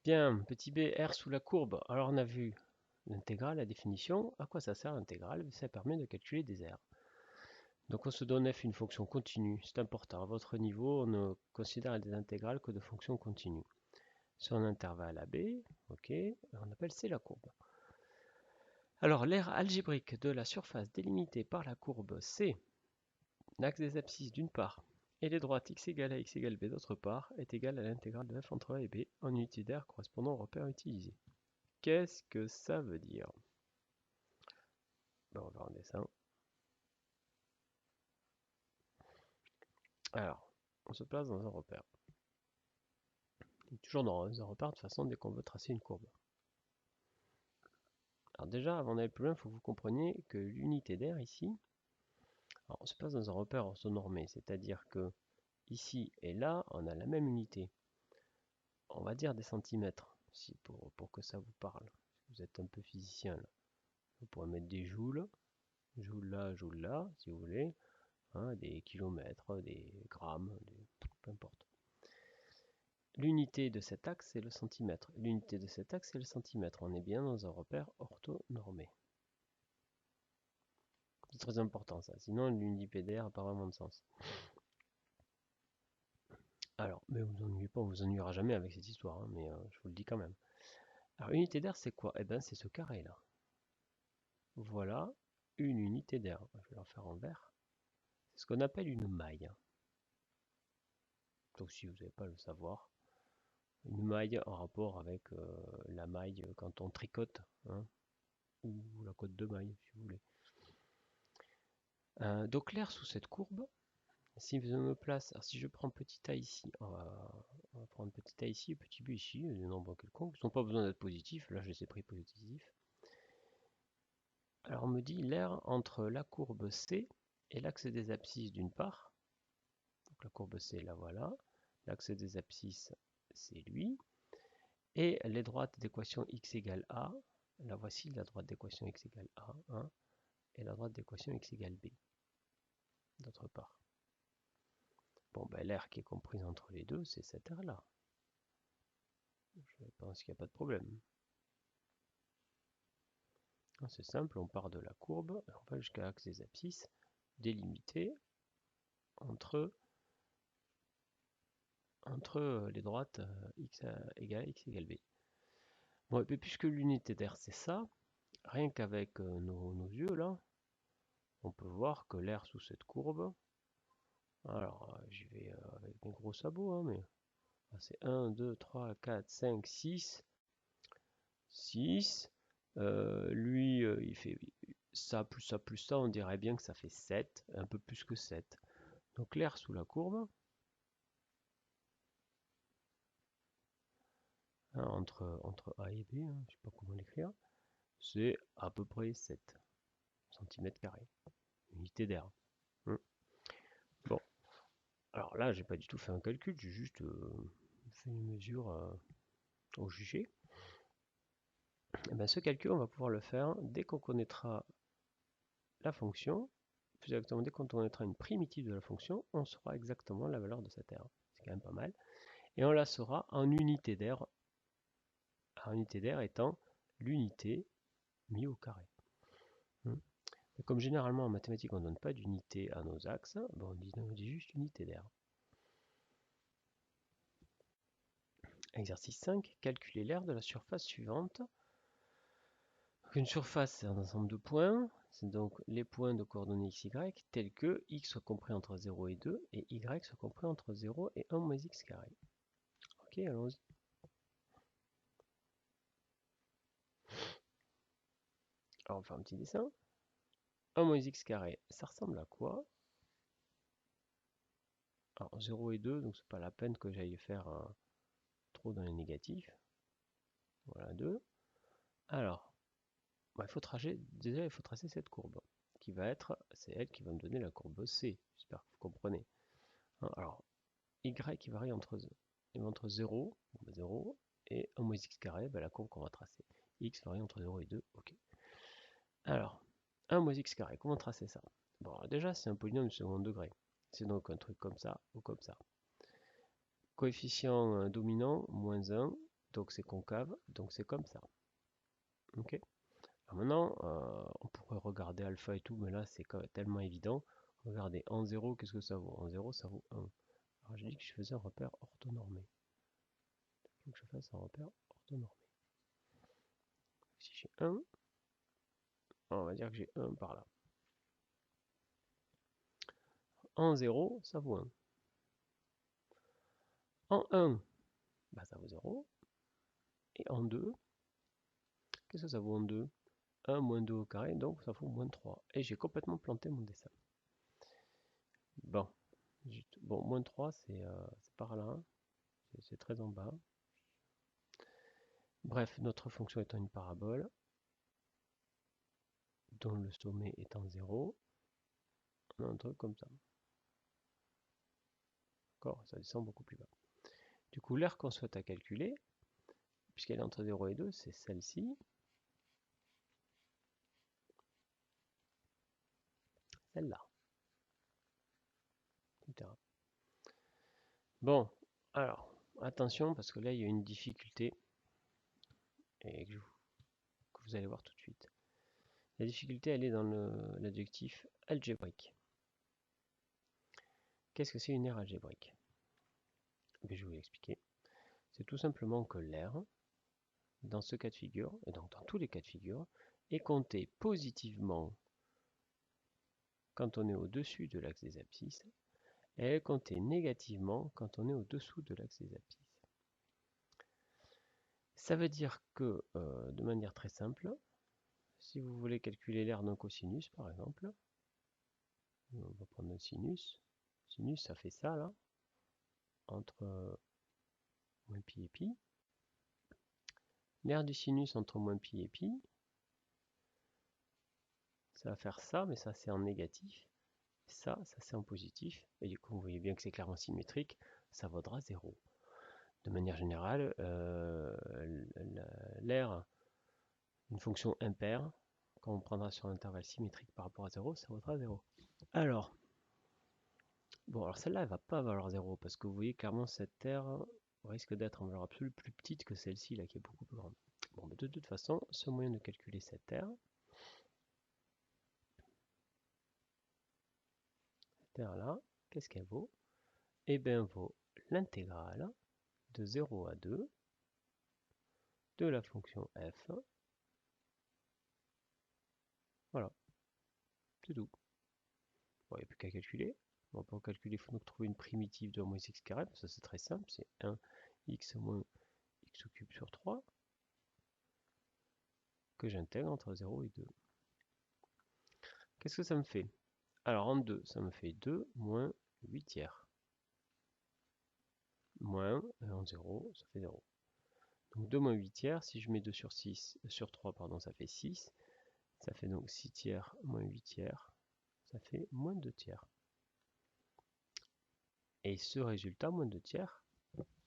Bien, petit b, R sous la courbe. Alors on a vu l'intégrale, la définition. À quoi ça sert l'intégrale? Ça permet de calculer des R. Donc on se donne f une fonction continue. C'est important. À votre niveau, on ne considère des intégrales que de fonctions continues. Sur un intervalle AB, ok, on appelle C la courbe. Alors l'aire algébrique de la surface délimitée par la courbe C, l'axe des abscisses d'une part, et les droites x égale à x égale b d'autre part, est égale à l'intégrale de f entre a et b en unité d'aire correspondant au repère utilisé. Qu'est-ce que ça veut dire? On va en dessin. Alors, on se place dans un repère. Et toujours dans un repère de façon dès qu'on veut tracer une courbe. Alors déjà, avant d'aller plus loin, il faut que vous compreniez que l'unité d'aire ici, on se place dans un repère orthonormé, c'est-à-dire que ici et là, on a la même unité. On va dire des centimètres, si pour que ça vous parle. Vous êtes un peu physicien là. Vous pourrez mettre des joules là, si vous voulez, hein, des kilomètres, des grammes, peu importe. L'unité de cet axe, c'est le centimètre. L'unité de cet axe, c'est le centimètre. On est bien dans un repère orthonormé. C'est très important ça, sinon l'unité d'aire n'a pas vraiment de sens. Alors, mais vous ennuyez pas, on vous ennuiera jamais avec cette histoire, hein, mais je vous le dis quand même. Alors, unité d'aire, c'est quoi? Eh bien, c'est ce carré là. Voilà une unité d'aire. Je vais la faire en vert. C'est ce qu'on appelle une maille. Donc, si vous n'avez pas le savoir, une maille en rapport avec la maille quand on tricote, hein, ou la cotte de maille, si vous voulez. Donc, l'air sous cette courbe, si je me place, alors si je prends petit a ici, on va prendre petit a ici et petit b ici, des nombres quelconques, ils n'ont pas besoin d'être positifs, là je les ai pris positifs. Alors on me dit l'air entre la courbe C et l'axe des abscisses d'une part, donc la courbe C la voilà, l'axe des abscisses c'est lui, et les droites d'équation x égale a, la voici la droite d'équation x égale a, 1, et la droite d'équation x égale b, d'autre part. Bon, ben, l'aire qui est comprise entre les deux, c'est cette aire-là. Je pense qu'il n'y a pas de problème. C'est simple, on part de la courbe, on va jusqu'à l'axe des abscisses, délimité entre les droites x égale x égale b. Bon, et puis puisque l'unité d'aire c'est ça, rien qu'avec nos yeux là, on peut voir que l'air sous cette courbe, alors j'y vais avec mes gros sabots, hein, mais c'est 1, 2, 3, 4, 5, 6, 6, lui il fait ça plus ça plus ça, on dirait bien que ça fait 7, un peu plus que 7. Donc l'air sous la courbe, hein, entre A et B, hein, je ne sais pas comment l'écrire, c'est à peu près 7 cm², unité d'air. Bon, alors là, j'ai pas du tout fait un calcul, j'ai juste fait une mesure au jugé. Et bien, ce calcul, on va pouvoir le faire dès qu'on connaîtra la fonction. Plus exactement, dès qu'on connaîtra une primitive de la fonction, on saura exactement la valeur de cette R. C'est quand même pas mal. Et on la saura en unité d'air. En unité d'air étant l'unité mis au carré. Et comme généralement en mathématiques on ne donne pas d'unité à nos axes, bon, on dit juste unité d'air. Exercice 5, calculer l'aire de la surface suivante. Une surface, c'est un ensemble de points, c'est donc les points de coordonnées x, y, tels que x soit compris entre 0 et 2, et y soit compris entre 0 et 1 moins x carré. Ok, allons-y. Alors on va faire un petit dessin. 1 moins x carré, ça ressemble à quoi? Alors 0 et 2, donc c'est pas la peine que j'aille faire trop dans les négatifs. Voilà 2. Alors, il faut tracer, déjà il faut tracer cette courbe, qui va être, c'est elle qui va me donner la courbe C, j'espère que vous comprenez. Alors, y qui varie entre 0, 0 et 1 moins x carré, la courbe qu'on va tracer. X varie entre 0 et 2, ok. Alors, 1 moins x carré, comment tracer ça? Bon, déjà c'est un polynôme de second degré, c'est donc un truc comme ça ou comme ça. Coefficient dominant, moins 1, donc c'est concave, donc c'est comme ça. Ok. Alors maintenant, on pourrait regarder alpha et tout, mais là c'est tellement évident. Regardez, en 0, qu'est-ce que ça vaut? En 0, ça vaut 1. Alors j'ai dit que je faisais un repère orthonormé. Il faut que je fasse un repère orthonormé. Si j'ai 1, on va dire que j'ai 1 par là. En 0, ça vaut 1. En 1, bah, ça vaut 0. Et en 2, qu'est-ce que ça vaut en 2? 1 moins 2 au carré, donc ça vaut moins 3. Et j'ai complètement planté mon dessin. Bon, bon moins 3, c'est par là. C'est très en bas. Bref, notre fonction étant une parabole, dont le sommet est en 0, on a un truc comme ça. D'accord? Ça descend beaucoup plus bas. Du coup, l'aire qu'on souhaite à calculer, puisqu'elle est entre 0 et 2, c'est celle-ci. Celle-là. Etc. Bon, alors, attention, parce que là, il y a une difficulté, et que vous allez voir tout de suite. La difficulté, elle est dans l'adjectif algébrique. Qu'est-ce que c'est une aire algébrique? Je vais vous l'expliquer. C'est tout simplement que l'aire, dans ce cas de figure, et donc dans tous les cas de figure, est comptée positivement quand on est au-dessus de l'axe des abscisses, et elle est comptée négativement quand on est au-dessous de l'axe des abscisses. Ça veut dire que, de manière très simple, si vous voulez calculer l'aire d'un cosinus, par exemple, on va prendre un sinus. Sinus, ça fait ça, là, entre moins pi et pi. L'aire du sinus entre moins pi et pi, ça va faire ça, mais ça c'est en négatif. Ça c'est en positif. Et du coup, vous voyez bien que c'est clairement symétrique, ça vaudra 0. De manière générale, l'aire, une fonction impaire, quand on prendra sur un intervalle symétrique par rapport à 0, ça vaudra 0. Alors, bon, alors celle-là, elle va pas valoir 0, parce que vous voyez clairement cette aire risque d'être en valeur absolue plus petite que celle-ci, là, qui est beaucoup plus grande. Bon, mais de toute façon, ce moyen de calculer cette aire, là, qu'est-ce qu'elle vaut? Eh bien, elle vaut l'intégrale de 0 à 2 de la fonction f. Voilà, c'est tout. Bon, il n'y a plus qu'à calculer. Bon, pour calculer, il faut donc trouver une primitive de moins x carré. Ça, c'est très simple. C'est 1x moins x au cube sur 3 que j'intègre entre 0 et 2. Qu'est-ce que ça me fait? Alors, en 2, ça me fait 2 moins 8 tiers. Moins, en 0, ça fait 0. Donc 2 moins 8 tiers, si je mets 2 sur 6, sur 3, pardon, ça fait 6. Ça fait donc 6 tiers moins 8 tiers, ça fait moins 2 tiers. Et ce résultat, moins 2 tiers,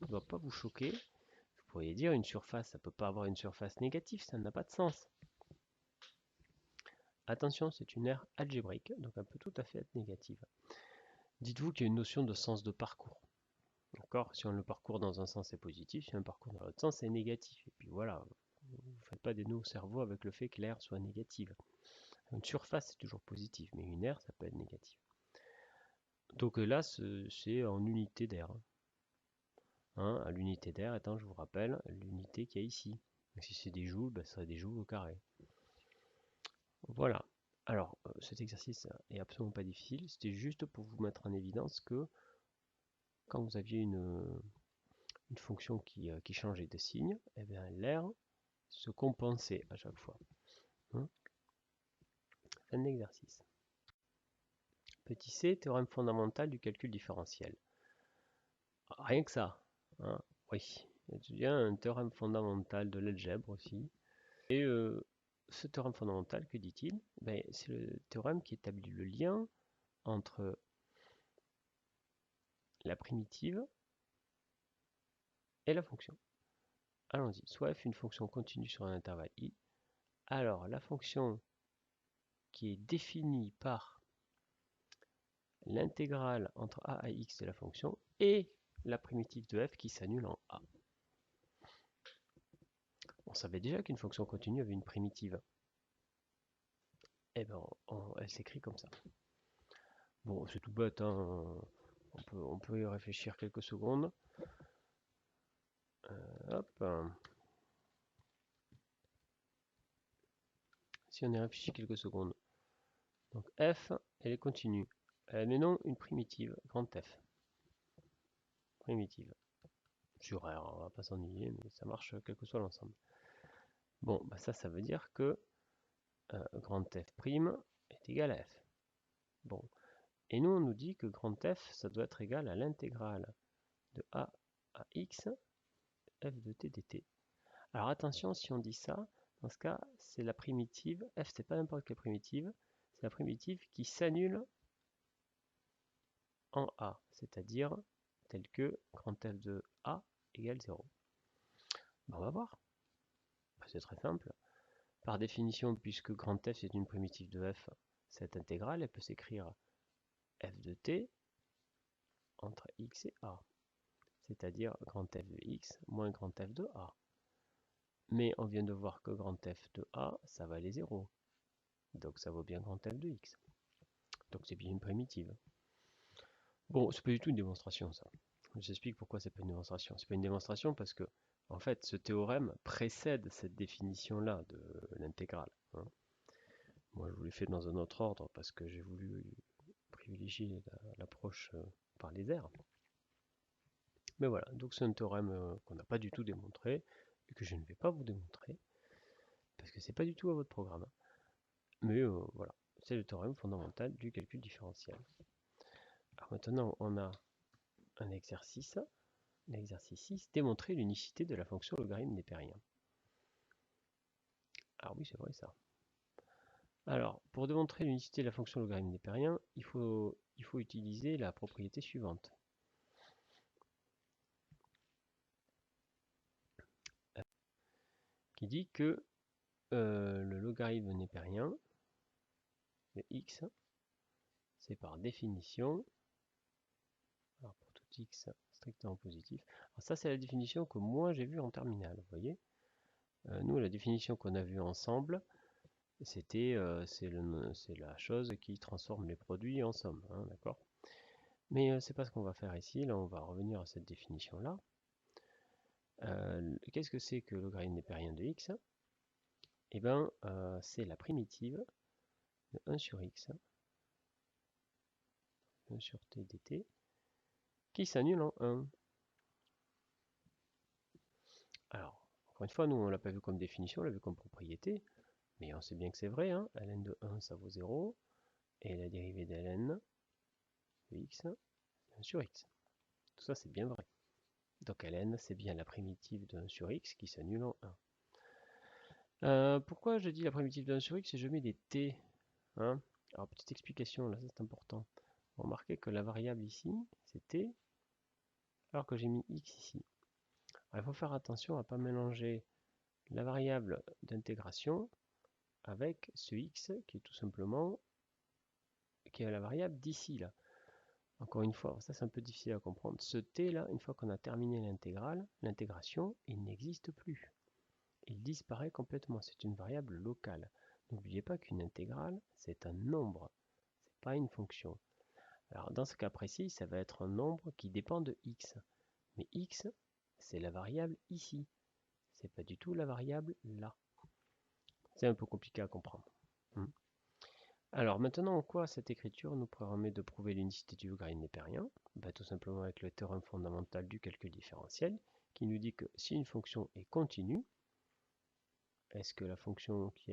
ne doit pas vous choquer. Vous pourriez dire une surface, ça ne peut pas avoir une surface négative, ça n'a pas de sens. Attention, c'est une aire algébrique, donc elle peut tout à fait être négative. Dites-vous qu'il y a une notion de sens de parcours. D'accord? Si on le parcourt dans un sens, c'est positif, si on le parcourt dans l'autre sens, c'est négatif. Et puis voilà, vous ne faites pas des nœuds au cerveau avec le fait que l'aire soit négative. Une surface, c'est toujours positif, mais une aire, ça peut être négatif. Donc là, c'est en unité d'air. Hein, l'unité d'air étant, je vous rappelle, l'unité qu'il y a ici. Donc, si c'est des joules, ben, ça serait des joules au carré. Voilà. Alors, cet exercice est absolument pas difficile. C'était juste pour vous mettre en évidence que quand vous aviez une fonction qui changeait de signe, eh bien, l'air se compensait à chaque fois. Hein, fin de l'exercice. Petit c, théorème fondamental du calcul différentiel. Rien que ça. Hein, oui. Il y a un théorème fondamental de l'algèbre aussi. Et ce théorème fondamental, que dit-il? Ben, c'est le théorème qui établit le lien entre la primitive et la fonction. Allons-y, soit f une fonction continue sur un intervalle i, alors la fonction qui est définie par l'intégrale entre a et x de la fonction et la primitive de f qui s'annule en a. on savait déjà qu'une fonction continue avait une primitive. Eh ben, elle s'écrit comme ça. Bon, c'est tout bête, hein. On peut y réfléchir quelques secondes. Hop. Si on y réfléchit quelques secondes. Donc f, elle est continue. Elle a maintenant une primitive, grande F. Primitive. Sur R, on va pas s'ennuyer, mais ça marche quel que soit l'ensemble. Bon, bah ça veut dire que grand F' est égal à F. Bon. Et nous, on nous dit que grand F, ça doit être égal à l'intégrale de A à X, F de T dt. Alors attention, si on dit ça, dans ce cas, c'est la primitive, F c'est pas n'importe quelle primitive, c'est la primitive qui s'annule en A, c'est-à-dire telle que grand F de A égale 0. Ben, on va voir. C'est très simple. Par définition, puisque grand F est une primitive de F, cette intégrale, elle peut s'écrire F de T entre X et A, c'est-à-dire grand F de X moins grand F de A. Mais on vient de voir que grand F de A, ça valait 0. Donc ça vaut bien grand F de X. Donc c'est bien une primitive. Bon, c'est pas du tout une démonstration ça. Je vous explique pourquoi c'est pas une démonstration. C'est pas une démonstration parce que, en fait, ce théorème précède cette définition-là de l'intégrale. Hein. Moi, je vous l'ai fait dans un autre ordre parce que j'ai voulu privilégier l'approche par les airs. Mais voilà, donc c'est un théorème qu'on n'a pas du tout démontré et que je ne vais pas vous démontrer parce que c'est pas du tout à votre programme. Mais voilà, c'est le théorème fondamental du calcul différentiel. Alors maintenant, on a un exercice. L'exercice 6, démontrer l'unicité de la fonction logarithme népérien. Ah oui, c'est vrai ça. Alors, pour démontrer l'unicité de la fonction logarithme népérien, il faut utiliser la propriété suivante. Qui dit que le logarithme népérien de x, c'est par définition, alors pour tout x strictement positif, alors ça c'est la définition que moi j'ai vue en terminale, vous voyez. Nous, la définition qu'on a vue ensemble, c'était c'est la chose qui transforme les produits en somme, hein, d'accord. Mais c'est pas ce qu'on va faire ici, là on va revenir à cette définition là. Qu'est-ce que c'est que le logarithme népérien de x? Eh bien c'est la primitive de 1 sur x, 1 sur t dt, qui s'annule en 1. Alors, encore une fois, nous on l'a pas vu comme définition, on l'a vu comme propriété, mais on sait bien que c'est vrai, hein. Ln de 1 ça vaut 0, et la dérivée de ln de x, c'est 1 sur x. Tout ça c'est bien vrai. Donc ln c'est bien la primitive de 1 sur x qui s'annule en 1. Pourquoi je dis la primitive de 1 sur x et je mets des t, hein? Alors petite explication, là c'est important. Remarquez que la variable ici c'est t, alors que j'ai mis x ici. Alors, il faut faire attention à ne pas mélanger la variable d'intégration avec ce x qui est tout simplement la variable d'ici là. Encore une fois, ça c'est un peu difficile à comprendre. Ce t là, une fois qu'on a terminé l'intégrale, l'intégration, il n'existe plus. Il disparaît complètement. C'est une variable locale. N'oubliez pas qu'une intégrale, c'est un nombre, c'est pas une fonction. Alors dans ce cas précis, ça va être un nombre qui dépend de x. Mais x, c'est la variable ici. C'est pas du tout la variable là. C'est un peu compliqué à comprendre. Alors maintenant, en quoi cette écriture nous permet de prouver l'unicité du logarithme népérien? Tout simplement avec le théorème fondamental du calcul différentiel, qui nous dit que si une fonction est continue, est-ce que la fonction qui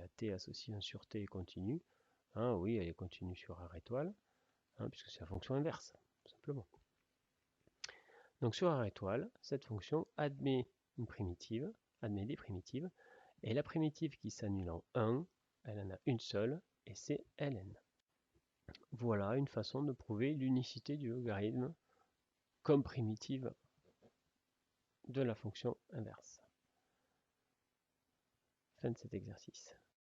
a t associé 1 sur t est continue? Oui, elle est continue sur R étoile, puisque c'est la fonction inverse, tout simplement. Donc sur R étoile, cette fonction admet des primitives, et la primitive qui s'annule en 1, elle en a une seule, et c'est ln. Voilà une façon de prouver l'unicité du logarithme comme primitive de la fonction inverse. Fin de cet exercice.